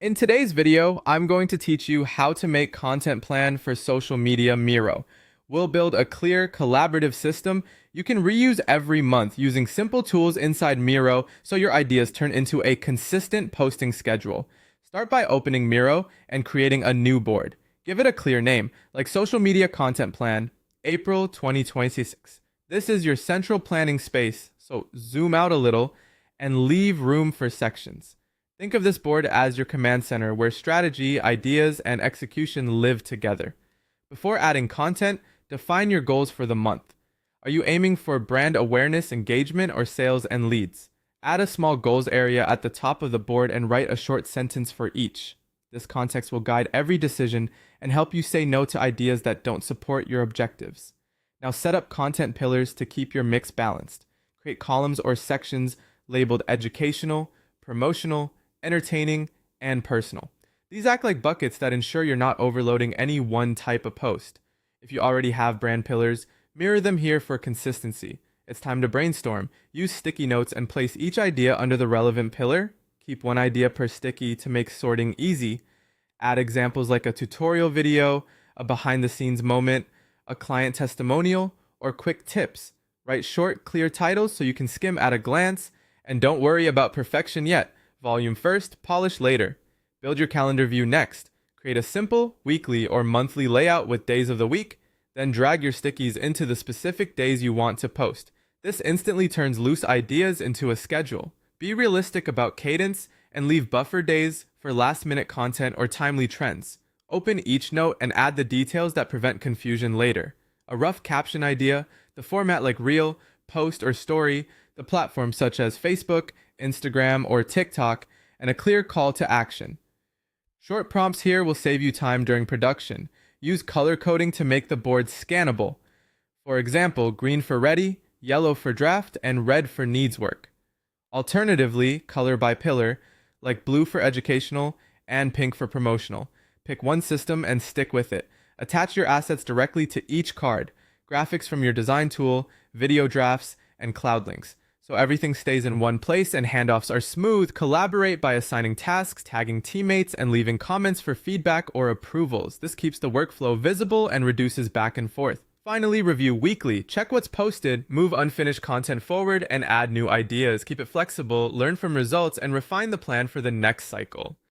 In today's video, I'm going to teach you how to make content plan for social media Miro. We'll build a clear, collaborative system you can reuse every month using simple tools inside Miro so your ideas turn into a consistent posting schedule. Start by opening Miro and creating a new board. Give it a clear name, like Social Media Content Plan, April 2026. This is your central planning space, so zoom out a little and leave room for sections. Think of this board as your command center where strategy, ideas, and execution live together. Before adding content, define your goals for the month. Are you aiming for brand awareness, engagement, or sales and leads? Add a small goals area at the top of the board and write a short sentence for each. This context will guide every decision and help you say no to ideas that don't support your objectives. Now set up content pillars to keep your mix balanced. Create columns or sections labeled educational, promotional, entertaining, and personal. These act like buckets that ensure you're not overloading any one type of post. If you already have brand pillars, mirror them here for consistency. It's time to brainstorm. Use sticky notes and place each idea under the relevant pillar. Keep one idea per sticky to make sorting easy. Add examples like a tutorial video, a behind the scenes moment, a client testimonial, or quick tips. Write short, clear titles so you can skim at a glance, and don't worry about perfection yet. Volume first, polish later. Build your calendar view next. Create a simple, weekly, or monthly layout with days of the week, then drag your stickies into the specific days you want to post. This instantly turns loose ideas into a schedule. Be realistic about cadence and leave buffer days for last-minute content or timely trends. Open each note and add the details that prevent confusion later. A rough caption idea, the format like Reel, Post, or Story, the platforms such as Facebook, Instagram, or TikTok, and a clear call to action. Short prompts here will save you time during production. Use color coding to make the board scannable. For example, green for ready, yellow for draft, and red for needs work. Alternatively, color by pillar, like blue for educational and pink for promotional. Pick one system and stick with it. Attach your assets directly to each card. Graphics from your design tool, video drafts, and cloud links. So everything stays in one place and handoffs are smooth. Collaborate by assigning tasks, tagging teammates, and leaving comments for feedback or approvals. This keeps the workflow visible and reduces back and forth. Finally, review weekly. Check what's posted, move unfinished content forward, and add new ideas. Keep it flexible, learn from results, and refine the plan for the next cycle.